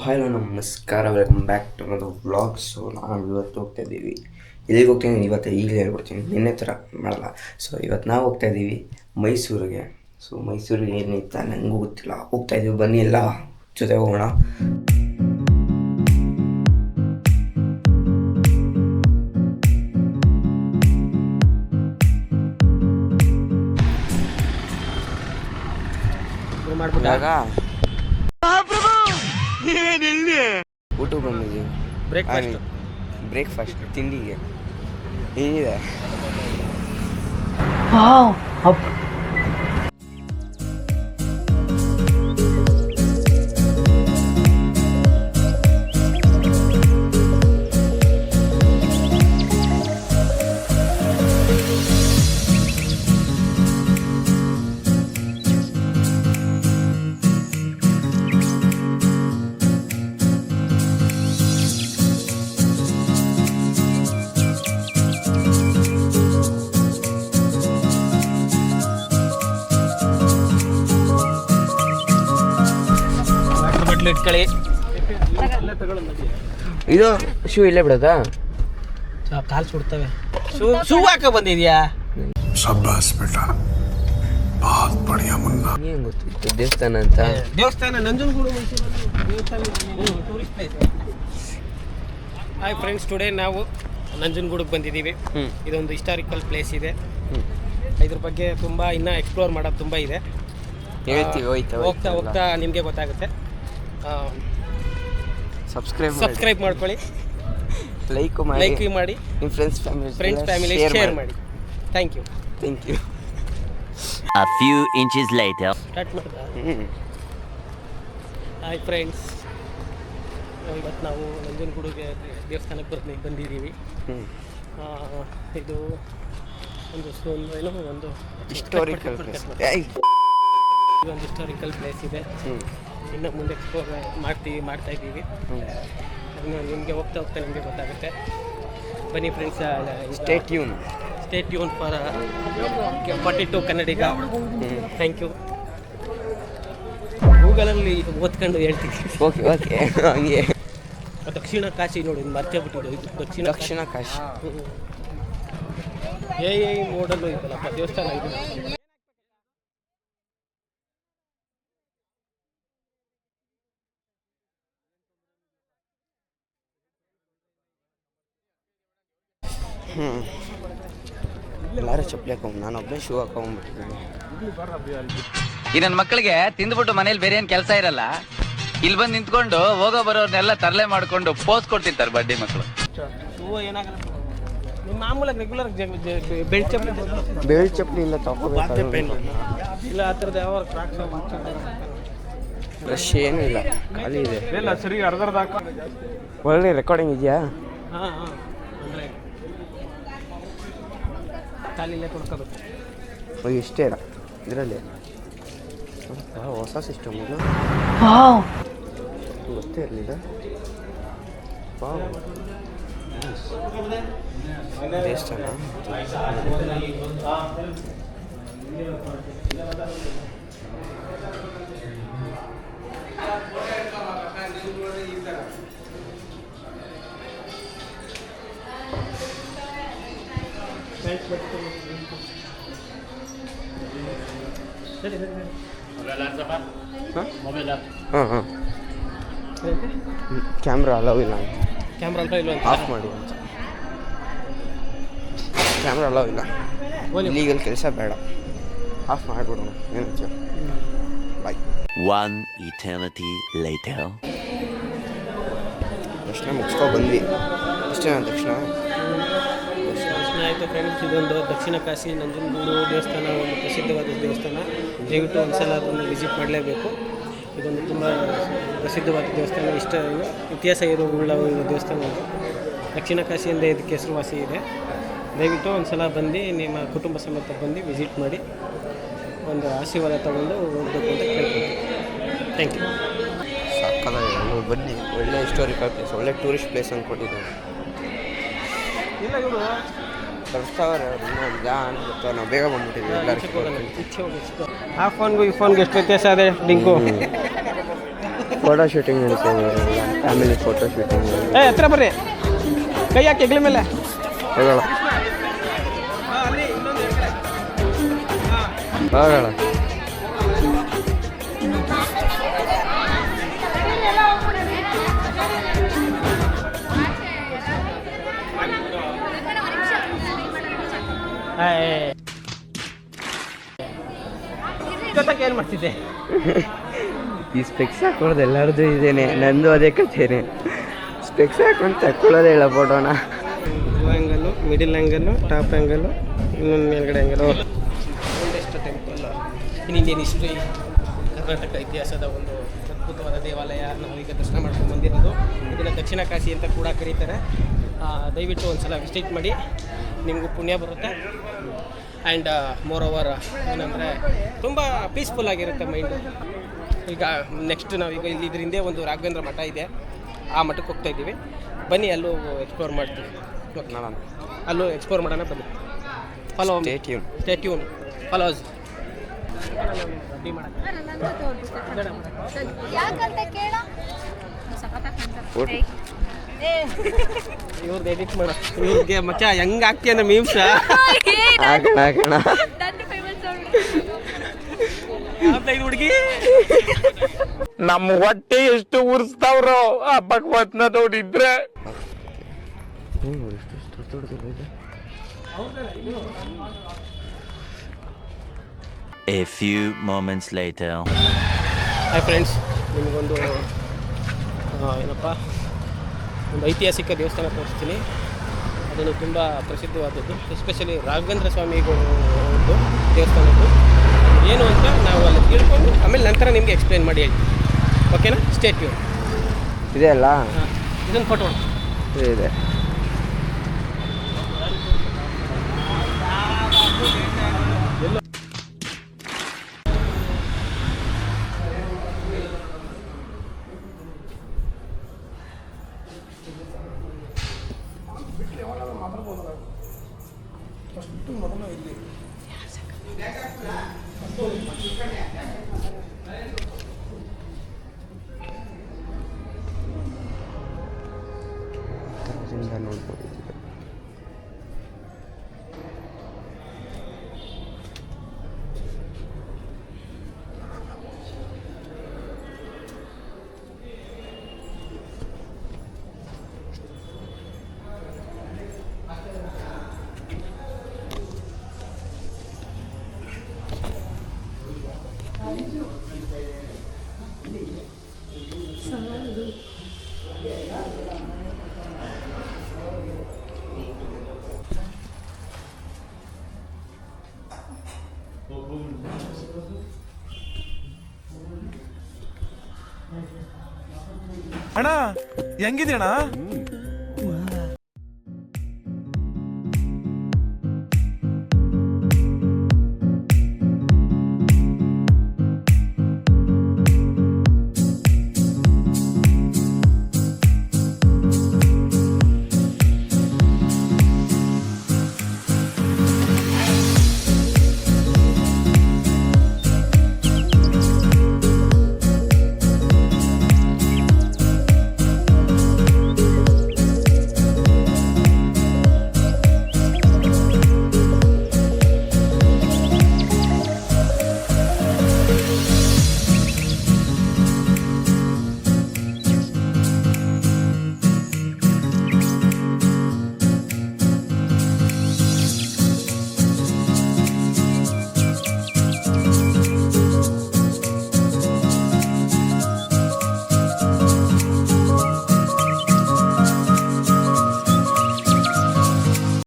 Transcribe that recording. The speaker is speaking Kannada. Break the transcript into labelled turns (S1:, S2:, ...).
S1: ಹಲೋ ನಮಸ್ಕಾರ, ವೆಲ್ಕಮ್ ಬ್ಯಾಕ್ ಟು ಅನ್ನೋದು ವ್ಲಾಗ್. ಸೊ ನಾವು ಇವತ್ತು ಹೋಗ್ತಾ ಇದ್ದೀವಿ. ಎಲ್ಲಿಗೆ ಹೋಗ್ತೀನಿ ಇವತ್ತು ಈಗಲೇ ಹೇಳ್ಕೊಡ್ತೀನಿ, ನಿನ್ನೆ ಥರ ಮಾಡಲ್ಲ. ಸೊ ಇವತ್ತು ನಾವು ಹೋಗ್ತಾ ಇದ್ದೀವಿ ಮೈಸೂರಿಗೆ. ಸೊ ಮೈಸೂರಿಗೆ ಏನಿತ್ತ ನನಗೂ ಗೊತ್ತಿಲ್ಲ, ಹೋಗ್ತಾ ಇದ್ದೀವಿ. ಬನ್ನಿ ಎಲ್ಲ ಜೊತೆ ಹೋಗೋಣ. ಊಟಕ್ಕೆ ಬಂದಿದ್ದೀವಿ. ಬ್ರೇಕ್ಫಾಸ್ಟ್ ತಿಂಡಿಗೆ ಏನಿದೆ.
S2: ಇಟ್ಕೊಳ್ಳಿ.
S1: ಇದು ಶೂ ಇಲ್ಲೇ ಬಿಡೋದಾ?
S2: ಕಾಲು ಸುಡ್ತವೆ. ಶೂ ಹಾಕ ಬಂದಿದ್ಯಾ?
S3: ಶಬ್ಬಾಸ್ ಬೇಟಾ, बहुत बढ़िया मुन्ना.
S1: ಏನು ಗೊತ್ತಿತ್ತು ದೇವಸ್ಥಾನ ಅಂತ?
S2: ದೇವಸ್ಥಾನ Nanjangud tourist place. Hi friends, today ನಾವು ನಂಜನಗೂಡಿಗೆ ಬಂದಿದ್ದೀವಿ. ಇದೊಂದು ಹಿಸ್ಟಾರಿಕಲ್ ಪ್ಲೇಸ್ ಇದೆ. ಇದ್ರ ಬಗ್ಗೆ ತುಂಬ ಇನ್ನೂ ಎಕ್ಸ್ಪ್ಲೋರ್ ಮಾಡೋದು ತುಂಬ ಇದೆ. ಹೋಗ್ತಾ ಹೋಗ್ತಾ ನಿಮಗೆ ಗೊತ್ತಾಗುತ್ತೆ. ಸಬ್ಸ್ಕ್ರೈಬ್ ಮಾಡ್ಕೊಳ್ಳಿ, ಲೈಕ್ ಮಾಡಿ, ನಿಮ್ಮ ಫ್ರೆಂಡ್ಸ್ ಫ್ಯಾಮಿಲಿ ಶೇರ್ ಮಾಡಿ. Thank you.
S4: A few inches later.
S2: Start ಮಾಡ್ತಾ. ಹಾಯ್ ಫ್ರೆಂಡ್ಸ್, ಇವತ್ತು ನಾವು ನಂಜನಗೂಡಿಗೆ ದೇವಸ್ಥಾನಕ್ಕೆ ಬಂದಿದ್ದೀವಿ. ಇದು ಒಂದು
S1: ಹಿಸ್ಟಾರಿಕಲ್
S2: ಪ್ಲೇಸ್ ಇದೆ. ಇನ್ನು ಮುಂದೆ ಎಕ್ಸ್ಪ್ಲೋರ್ ಮಾಡ್ತಾ ಇದ್ದೀವಿ. ನಿಮಗೆ ಹೋಗ್ತಾ ನಿಮಗೆ ಗೊತ್ತಾಗುತ್ತೆ. ಬನ್ನಿ friends, stay tune for 42 Kannadiga. Thank you. ಗೂಗಲಲ್ಲಿ ಓದ್ಕೊಂಡು ಹೇಳ್ತೀವಿ.
S1: ಓಕೆ ಹಂಗೆ.
S2: ದಕ್ಷಿಣ ಕಾಶಿ ನೋಡಿ, ಮರ್ತೇ ಬಿಟ್ಟಿದ್ದು. ಇದು ದಕ್ಷಿಣ
S1: ಕಾಶಿ.
S2: ಮೋಡಲ್ಲೂ ಇದಲ್ಲಪ್ಪ ದೇವಸ್ಥಾನ ಇದು.
S1: ಎಲ್ಲರೂ ಚಪ್ಪಲಿ ಹಾಕೊಂಡು ನಾನೊಬ್ಬನೇ ಶೂ ಹಾಕೊಂಡ್ಬಿಟ್ಟಿದ್ದೀನಿ.
S5: ಈ ನನ್ನ ಮಕ್ಕಳಿಗೆ ತಿಂದ್ಬಿಟ್ಟು ಮನೇಲಿ ಬೇರೆ ಏನು ಕೆಲಸ ಇರಲ್ಲ, ಇಲ್ಲಿ ಬಂದು ನಿಂತ್ಕೊಂಡು ಹೋಗೋ ಬರೋರ್ನೆಲ್ಲ ತರಲೆ ಮಾಡ್ಕೊಂಡು ಪೋಸ್ ಕೊಡ್ತಿರ್ತಾರೆ ಬಡ್ಡಿ ಮಕ್ಕಳು.
S2: ನಿಮ್ಮ ಮಾಮೂಲಾಗಿ ರೆಗ್ಯುಲರ್
S1: ಬೆಲ್ಟ್ ಚಪ್ಪಲಿ ಇಲ್ಲ ತಗೋಬೇಕು.
S2: ಇಲ್ಲ ಆ ಥರದ್ದು ಯಾವ
S1: ರಶ್ ಏನೂ ಇಲ್ಲ, ಖಾಲಿ ಇದೆ.
S2: ಇಲ್ಲ ಸರಿ, ಅರ್ಧರ್ಧ
S1: ಒಳ್ಳೆ ರೆಕಾರ್ಡಿಂಗ್ ಇದೆಯಾ?
S2: ಹಾಂ ಅಂದರೆ ಖಾಲಿಲ್ಲೇ ಕೊಡ್ಕೋಬೇಕು.
S1: ಇಷ್ಟೇ ಇಲ್ಲ ಇದರಲ್ಲಿ. ಹೊಸ ಸಿಸ್ಟಮ್ ಇದು, ಗೊತ್ತೇ ಇರಲಿಲ್ಲ. ದೇವಸ್ಥಾನ ಹಾಂ ಕ್ಯಾಮ್ರಾ ಅಲೌ ಇಲ್ಲ.
S2: ಕ್ಯಾಮ್ರಾ ಇಲ್ಲ,
S1: ಆಫ್ ಮಾಡಿ ಅಂತ. ಕ್ಯಾಮ್ರಾ ಅಲೌ ಇಲ್ಲ, ಲೀಗಲ್ ಕೆಲಸ ಬೇಡ, ಆಫ್ ಮಾಡಿಬಿಡೋಣ. ಏನು ಬಾಯ್.
S4: One eternity later.
S1: ದರ್ಶನ ಮುಗಿಸ್ಕೊ ಬಂದ್ವಿ. ಇಷ್ಟೇನಾ ದರ್ಶನ
S2: ಆಯಿತು ಫ್ರೆಂಡ್ಸ್. ಇದೊಂದು ದಕ್ಷಿಣ ಕಾಶಿ ನಂಜನಗೂಡು ದೇವಸ್ಥಾನ, ಒಂದು ಪ್ರಸಿದ್ಧವಾದ ದೇವಸ್ಥಾನ. ದಯವಿಟ್ಟು ಒಂದ್ಸಲ ಅದನ್ನು ವಿಸಿಟ್ ಮಾಡಲೇಬೇಕು. ಇದೊಂದು ತುಂಬ ಪ್ರಸಿದ್ಧವಾದ ದೇವಸ್ಥಾನ, ಇತಿಹಾಸ ಉಳ್ಳ ದೇವಸ್ಥಾನ ಇದು. ದಕ್ಷಿಣ ಕಾಶಿಯಿಂದ ಇದಕ್ಕೆ ಹೆಸರುವಾಸಿ ಇದೆ. ದಯವಿಟ್ಟು ಒಂದ್ಸಲ ಬಂದು ನಿಮ್ಮ ಕುಟುಂಬ ಸಮೇತ ಬಂದು ವಿಸಿಟ್ ಮಾಡಿ ಒಂದು ಆಶೀರ್ವಾದ ತಗೊಂಡು ಹೋಗಬೇಕು ಅಂತ ಕೇಳ್ತೀನಿ. Thank you.
S1: ಸಾಕಾಗಿದೆ. ಬನ್ನಿ, ಒಳ್ಳೆ ಹಿಸ್ಟಾರಿಕಲ್ ಪ್ಲೇಸ್, ಒಳ್ಳೆ ಟೂರಿಸ್ಟ್ ಪ್ಲೇಸ್ ಅಂದ್ಕೊಂಡಿದ್ದೀನಿ.
S2: ಇಲ್ಲ ಇವರು
S1: ಕಳಿಸ್ತಾವ್ರೆ ಅವ್ರು, ನಾವು ಬೇಗ ಬಂದ್ಬಿಟ್ಟಿದ್ವಿ ಎಲ್ಲರೂ.
S2: ಆ ಫೋನ್ಗೂ ಈ ಫೋನ್ಗೆ ಎಷ್ಟು ವ್ಯತ್ಯಾಸ ಇದೆ ಲಿಂಕು?
S1: ಫೋಟೋ ಶೂಟಿಂಗ್ ನಡೀತಿದೆ, ಫ್ಯಾಮಿಲಿ ಫೋಟೋ ಶೂಟಿಂಗ್.
S2: ಹತ್ರ ಬರ್ರಿ, ಕೈ ಹಾಕಿ ಹೆಗ್ಲ ಮೇಲೆ.
S1: ಹೋಗೋಣ ಹೋಗೋಣ.
S2: ಏನು ಮಾಡ್ತಿದ್ದೆ?
S1: ಈ ಸ್ಪೆಕ್ಸ್ ಹಾಕೊಳ್ಳೋದು ಎಲ್ಲರದು ಇದೇನೆ, ನಂದು ಅದೇ ಕಥೆನೆ. ಸ್ಪೆಕ್ಸ್ ಹಾಕೊಂಡು ತಕ್ಕೊಳ್ಳೋದೇ ಇಲ್ಲ ಫೋಟೋನ.
S2: Angle, middle angle, top angle, ಇನ್ನೊಂದು ಮೇಲ್ಗಡೆ angle. Chamundeshwari temple in Indian history, Karnataka ಇತಿಹಾಸದ ಒಂದು ಅದ್ಭುತವಾದ ದೇವಾಲಯ. ನಾವೀಗ ದರ್ಶನ ಮಾಡ್ಕೊಂಡು ಬಂದಿರೋದು. ಇದನ್ನು ದಕ್ಷಿಣ ಕಾಶಿ ಅಂತ ಕೂಡ ಕರೀತಾರೆ. ದಯವಿಟ್ಟು ಒಂದು ಸಲ ವಿಸಿಟ್ ಮಾಡಿ, ನಿಮಗೂ ಪುಣ್ಯ ಬರುತ್ತೆ. ಆ್ಯಂಡ್ ಮೋರ್ ಓವರ್ ಏನಂದರೆ ತುಂಬ ಪೀಸ್ಫುಲ್ ಆಗಿರುತ್ತೆ ಮೈಂಡು. ಈಗ ನೆಕ್ಸ್ಟ್ ನಾವೀಗ ಇಲ್ಲಿ ಇದ್ರ ಹಿಂದೆ ಒಂದು ರಾಘವೇಂದ್ರ ಮಠ ಇದೆ, ಆ ಮಠಕ್ಕೆ ಹೋಗ್ತಾ ಇದ್ದೀವಿ. ಬನ್ನಿ, ಅಲ್ಲೂ ಎಕ್ಸ್ಪ್ಲೋರ್ ಮಾಡ್ತೀವಿ. ಓಕೆ, ನೋಡೋಣ, ಅಲ್ಲೂ ಎಕ್ಸ್ಪ್ಲೋರ್ ಮಾಡೋಣ. ಬನ್ನಿ, ಫಾಲೋ ಸ್ಟೇ ಟ್ಯೂನ್, ಫಾಲೋಸ್. ಇವ್ರದ್ದು ಎಡಿಟ್ ಮಾಡ, ಇವ್ರಿಗೆ ಮಚ್ಚ ಹೆಂಗೆ ಆಗ್ತಿ ಅಂದ್ರೆ ಮೀಮ್ಸ್ ಹುಡುಗಿ
S6: ನಮ್ಮ ಹೊಟ್ಟೆ ಎಷ್ಟು ಉರ್ಸ್ತಾವ್ರೋ ಆ ಭಗವತ್ನ ನೋಡಿದ್ರೆ.
S4: A few moments later.
S2: Hi friends, ನಿಮಗೊಂದು ಏನಪ್ಪ ಒಂದು ಐತಿಹಾಸಿಕ ದೇವಸ್ಥಾನ ತೋರಿಸ್ತೀನಿ. ಅದನ್ನು ತುಂಬ ಪ್ರಸಿದ್ಧವಾದದ್ದು, ಎಸ್ಪೆಷಲಿ ರಾಘವೇಂದ್ರ ಸ್ವಾಮಿಗೂ ಒಂದು ದೇವಸ್ಥಾನದ್ದು. ಏನು ಅಂತ ನಾವು ಅಲ್ಲಿ ತಿಳ್ಕೊಂಡು ಆಮೇಲೆ ನಂತರ ನಿಮಗೆ ಎಕ್ಸ್ಪ್ಲೇನ್ ಮಾಡಿ ಹೇಳ್ತೀವಿ. ಓಕೆನಾ? Stay tune.
S1: ಇದೆ ಅಲ್ಲ,
S2: ಇದನ್ನು ಫೋಟೋ
S1: ಇದೆ. ನೋಡ್ಬೋದು.
S6: ಅಣ್ಣ ಹೆಂಗಿದ್ಯಣ್ಣ?